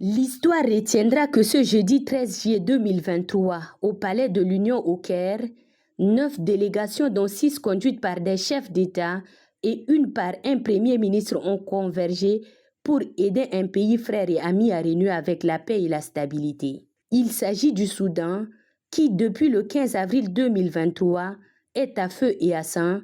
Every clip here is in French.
L'histoire retiendra que ce jeudi 13 juillet 2023, au Palais de l'Union au Caire, 9 délégations dont 6 conduites par des chefs d'État et une par un Premier ministre ont convergé pour aider un pays frère et ami à renouer avec la paix et la stabilité. Il s'agit du Soudan qui, depuis le 15 avril 2023, est à feu et à sang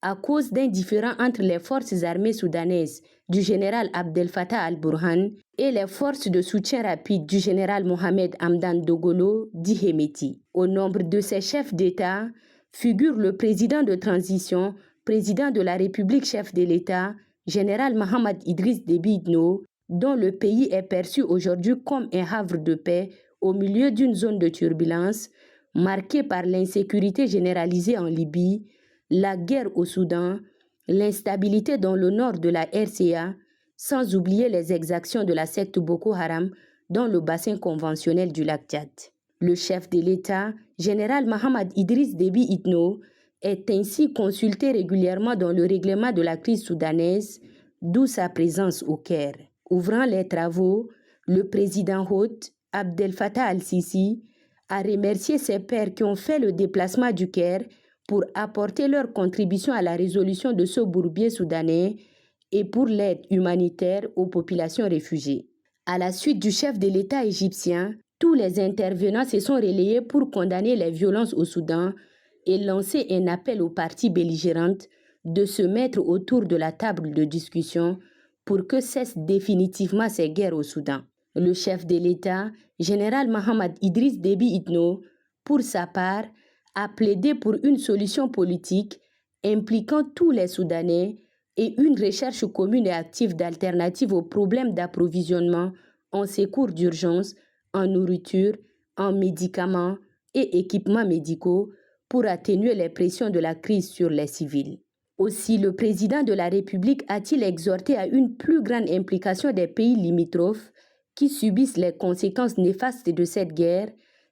à cause d'un différend entre les forces armées soudanaises du général Abdel Fattah al-Burhan et les forces de soutien rapide du général Mohamed Hamdan Dagalo dit Hemeti. Au nombre de ces chefs d'État figure le président de transition, président de la République chef de l'État, général Mohamed Idriss Déby Itno, dont le pays est perçu aujourd'hui comme un havre de paix au milieu d'une zone de turbulence marquée par l'insécurité généralisée en Libye, la guerre au Soudan, l'instabilité dans le nord de la RCA, sans oublier les exactions de la secte Boko Haram dans le bassin conventionnel du lac Tchad. Le chef de l'État, général Mohamed Idriss Déby Itno, est ainsi consulté régulièrement dans le règlement de la crise soudanaise, d'où sa présence au Caire. Ouvrant les travaux, le président hôte, Abdel Fattah al-Sisi, a remercié ses pairs qui ont fait le déplacement du Caire pour apporter leur contribution à la résolution de ce bourbier soudanais et pour l'aide humanitaire aux populations réfugiées. À la suite du chef de l'État égyptien, tous les intervenants se sont relayés pour condamner les violences au Soudan et lancer un appel aux parties belligérantes de se mettre autour de la table de discussion pour que cessent définitivement ces guerres au Soudan. Le chef de l'État, général Mohamed Idriss Déby Itno, pour sa part, a plaidé pour une solution politique impliquant tous les Soudanais et une recherche commune et active d'alternatives aux problèmes d'approvisionnement en secours d'urgence, en nourriture, en médicaments et équipements médicaux pour atténuer les pressions de la crise sur les civils. Aussi, le président de la République a-t-il exhorté à une plus grande implication des pays limitrophes qui subissent les conséquences néfastes de cette guerre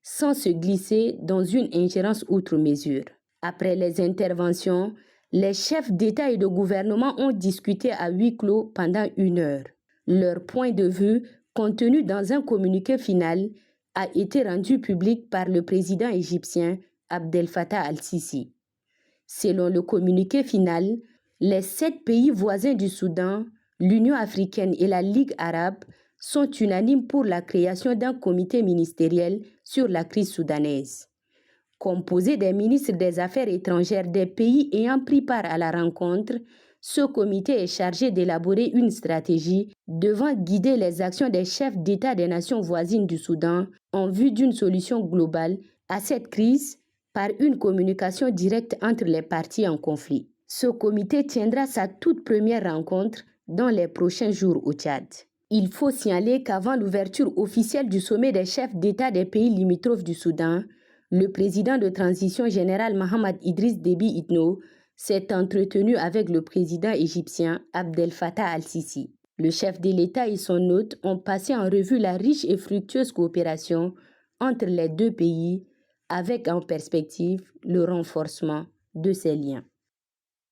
sans se glisser dans une ingérence outre mesure. Après les interventions, les chefs d'État et de gouvernement ont discuté à huis clos pendant 1 heure. Leur point de vue, contenu dans un communiqué final, a été rendu public par le président égyptien Abdel Fattah al-Sisi. Selon le communiqué final, les 7 pays voisins du Soudan, l'Union africaine et la Ligue arabe sont unanimes pour la création d'un comité ministériel sur la crise soudanaise. Composé des ministres des Affaires étrangères des pays ayant pris part à la rencontre, ce comité est chargé d'élaborer une stratégie devant guider les actions des chefs d'État des nations voisines du Soudan en vue d'une solution globale à cette crise par une communication directe entre les parties en conflit. Ce comité tiendra sa toute première rencontre dans les prochains jours au Tchad. Il faut signaler qu'avant l'ouverture officielle du sommet des chefs d'État des pays limitrophes du Soudan, le président de transition général Mohamed Idriss Déby Itno s'est entretenu avec le président égyptien Abdel Fattah al-Sisi. Le chef de l'État et son hôte ont passé en revue la riche et fructueuse coopération entre les deux pays avec en perspective le renforcement de ces liens.